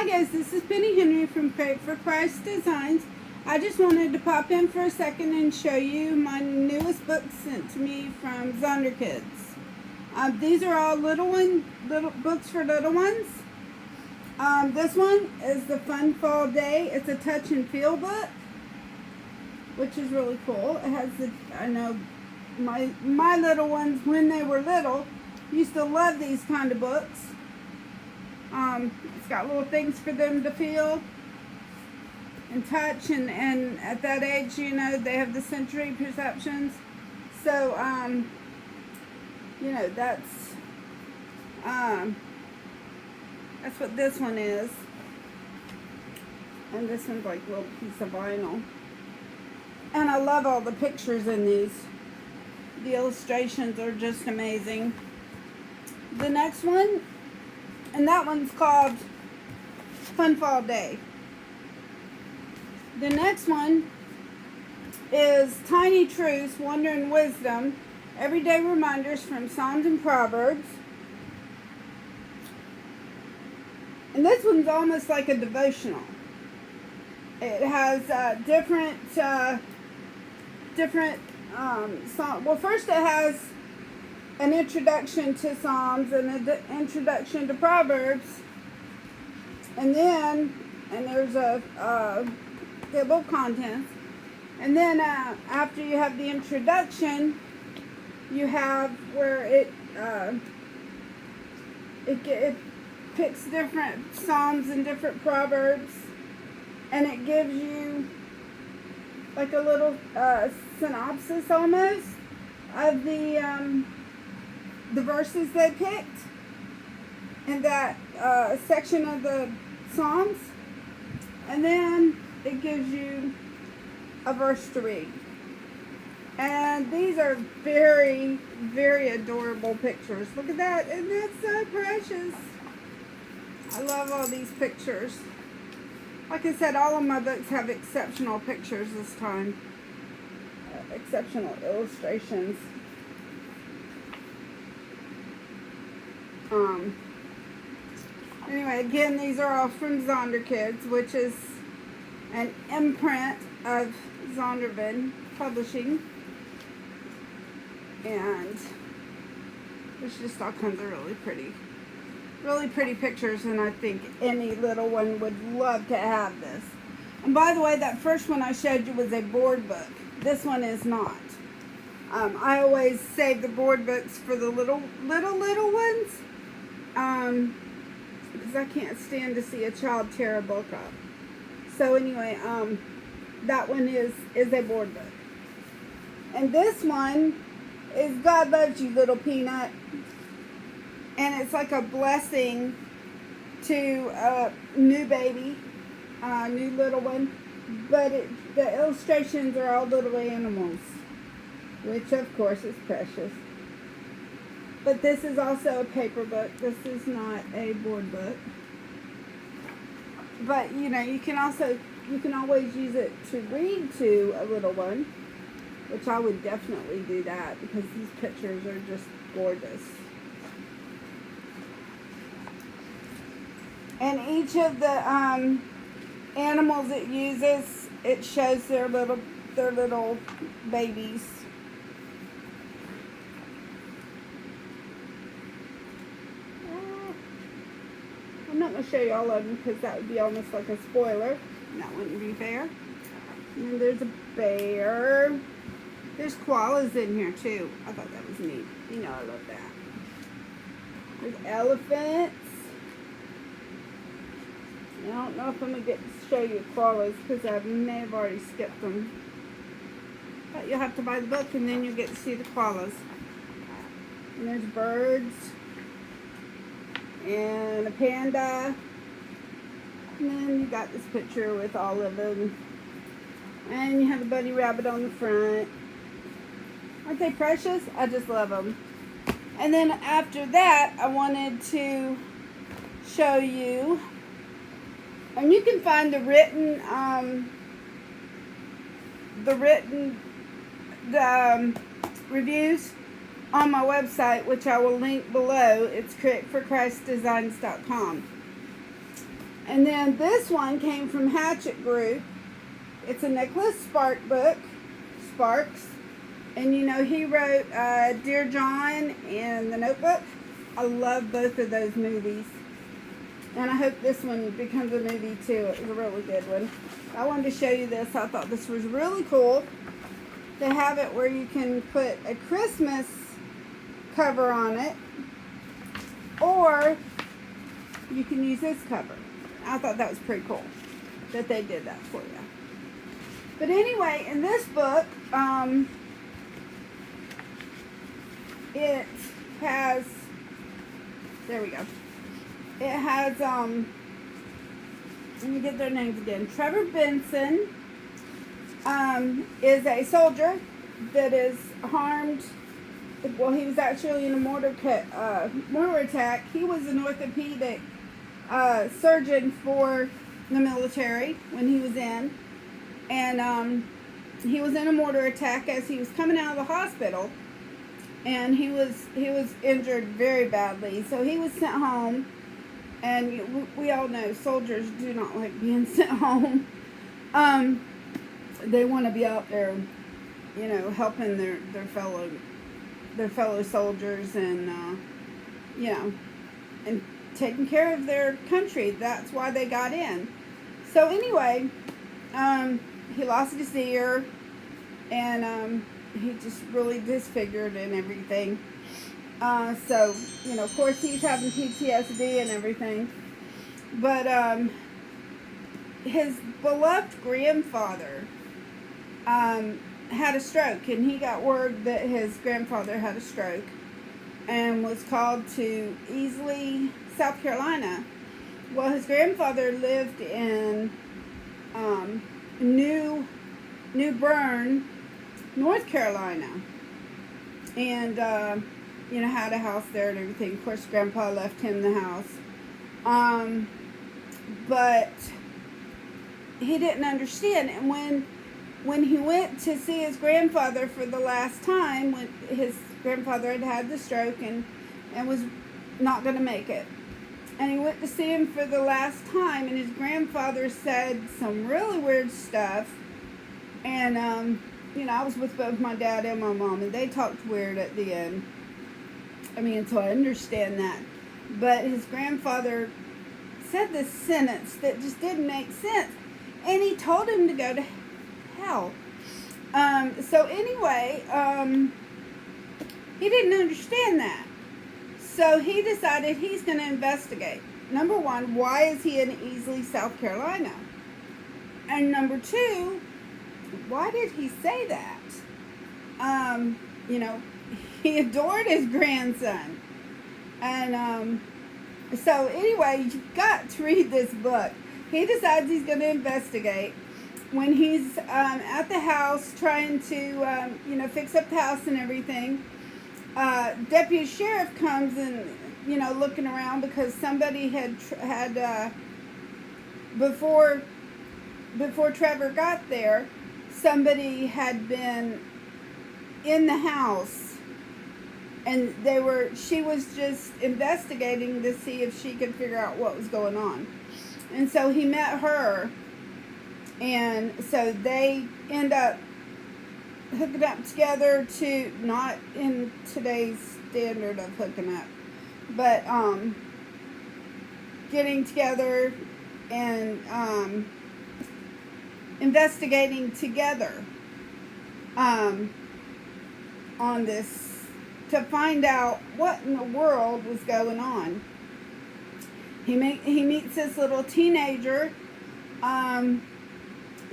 Hi guys, this is Penny Henry from Crate for Christ Designs. I just wanted to pop in for a second and show you my newest book sent to me from Zonderkids. These are all little books for little ones. This one is the Fun Fall Day. It's a touch and feel book, which is really cool. It has I know my little ones, when they were little, used to love these kind of books. It's got little things for them to feel and touch, and at that age, you know, they have the sensory perceptions. So, you know, that's what this one is. And this one's like a little piece of vinyl. And I love all the pictures in these. The illustrations are just amazing. The next one, and that one's called Fun Fall Day. The next one is Tiny Truths, Wonder and Wisdom, Everyday Reminders from Psalms and Proverbs. And this one's almost like a devotional. It has different Psalms. Well, first it has an introduction to Psalms and an introduction to Proverbs. And there's a table of contents. And then after you have the introduction, you have where it picks different Psalms and different Proverbs, and it gives you like a little synopsis almost of the verses they picked in that section of the Psalms, and then it gives you a verse to read. And these are very, very adorable pictures. Look at that, and that's so precious. I love all these pictures. Like I said, all of my books have exceptional pictures this time. Exceptional illustrations. Anyway, again, these are all from Zonderkids, which is an imprint of Zondervan Publishing. And there's just all kinds of really pretty pictures, and I think any little one would love to have this. And by the way, that first one I showed you was a board book. This one is not. I always save the board books for the little ones, because I can't stand to see a child tear a book up. So anyway, that one is a board book. And this one is God Loves You, Little Peanut. And it's like a blessing to a new baby, new little one. But the illustrations are all little animals, which of course is precious. But this is also a paper book. This is not a board book. But you know, you can always use it to read to a little one, which I would definitely do that because these pictures are just gorgeous. And each of the animals it uses, it shows their little babies. I'm not going to show you all of them because that would be almost like a spoiler. And that wouldn't be fair. And then there's a bear. There's koalas in here too. I thought that was neat. You know I love that. There's elephants. I don't know if I'm going to get to show you koalas because I may have already skipped them. But you'll have to buy the book and then you'll get to see the koalas. And there's birds. And a panda. And then you got this picture with all of them. And you have a bunny rabbit on the front. Aren't they precious? I just love them. And then after that, I wanted to show you, and you can find the written reviews on my website, which I will link below. It's createforchristdesigns.com. And then this one came from Hatchet Group. It's a Nicholas Sparks. And you know, he wrote Dear John and The Notebook. I love both of those movies. And I hope this one becomes a movie too. It was a really good one. I wanted to show you this. I thought this was really cool. They have it where you can put a Christmas cover on it, or you can use this cover. I thought that was pretty cool that they did that for you. But anyway, in this book, it has, there we go. It has, let me get their names again. Trevor Benson is a soldier that is harmed. Well, he was actually in a mortar attack. He was an orthopedic surgeon for the military when he was in. And he was in a mortar attack as he was coming out of the hospital. And he was injured very badly. So he was sent home. And we all know soldiers do not like being sent home. They want to be out there, you know, helping their fellow soldiers, and you know, and taking care of their country. That's why they got in. So anyway, he lost his ear, and he just really disfigured and everything. So, you know, of course he's having PTSD and everything. But his beloved grandfather had a stroke, and he got word that his grandfather had a stroke and was called to Easley, South Carolina. Well, his grandfather lived in New Bern, North Carolina, and you know, had a house there and everything. Of course, Grandpa left him the house, but he didn't understand. And when he went to see his grandfather for the last time, when his grandfather had the stroke and was not going to make it, and he went to see him for the last time, and his grandfather said some really weird stuff. And you know, I was with both my dad and my mom, and they talked weird at the end. I mean, so I understand that. But his grandfather said this sentence that just didn't make sense. And he told him to go to hell. So anyway, he didn't understand that. So he decided he's going to investigate. Number one, why is he in Easley, South Carolina? And number two, why did he say that? You know, he adored his grandson. And so anyway, you've got to read this book. He decides he's going to investigate. When he's at the house trying to, you know, fix up the house and everything, deputy sheriff comes and, you know, looking around because somebody had before Trevor got there, somebody had been in the house, and she was just investigating to see if she could figure out what was going on. And so he met her, and so they end up hooking up together, to not in today's standard of hooking up, but getting together and investigating together on this, to find out what in the world was going on. He meets this little teenager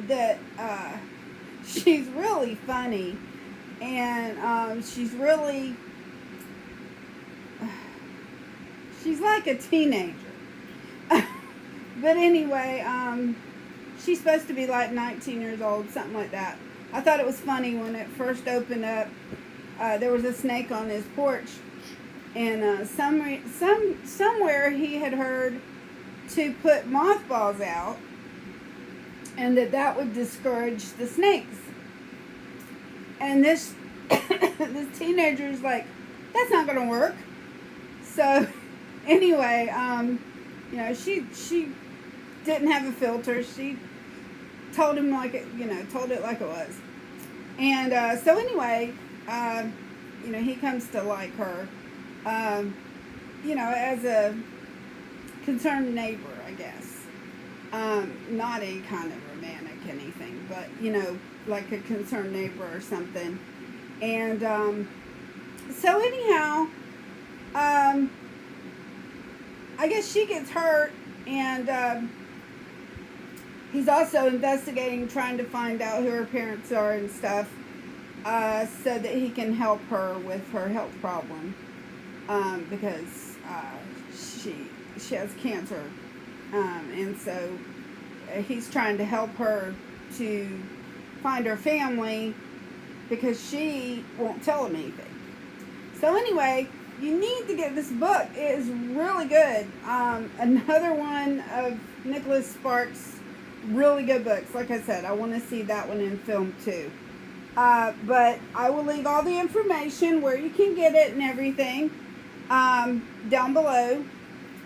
that she's really funny, and she's like a teenager. But anyway, she's supposed to be like 19 years old, something like that. I thought it was funny when it first opened up. There was a snake on his porch, and somewhere he had heard to put mothballs out, and that would discourage the snakes. And this this teenager's like, that's not gonna work. So anyway, you know, she didn't have a filter. She told him like it, told it like it was. And so anyway, he comes to like her, as a concerned neighbor, I guess. Not a kind of romantic anything, but, like a concerned neighbor or something. And so anyhow, I guess she gets hurt, and he's also investigating, trying to find out who her parents are and stuff, so that he can help her with her health problem, because she has cancer, and so he's trying to help her to find her family because she won't tell him anything. So anyway, you need to get this book. It is really good. Another one of Nicholas Sparks' really good books. Like I said, I want to see that one in film too. But I will leave all the information where you can get it and everything down below.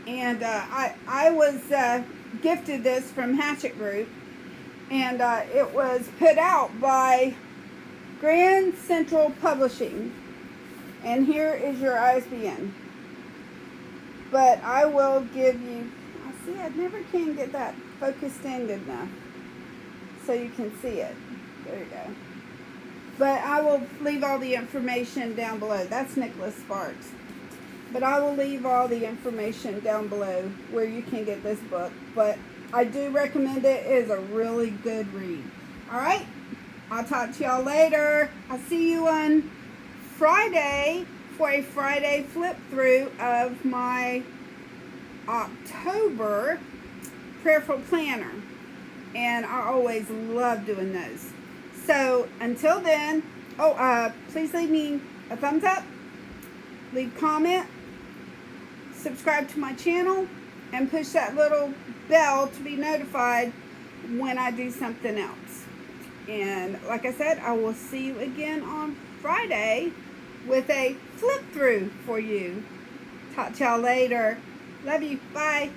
And I was gifted this from Hatchet Group, and it was put out by Grand Central Publishing. And here is your ISBN. But I will give you, I never can get that focused in good enough so you can see it. There you go. But I will leave all the information down below. That's Nicholas Sparks. But I will leave all the information down below where you can get this book. But I do recommend it. It is a really good read. Alright? I'll talk to y'all later. I'll see you on Friday for a Friday flip through of my October prayerful planner. And I always love doing those. So until then, please leave me a thumbs up, leave a comment, subscribe to my channel, and push that little bell to be notified when I do something else. And like I said, I will see you again on Friday with a flip through for you. Talk to y'all later. Love you. Bye.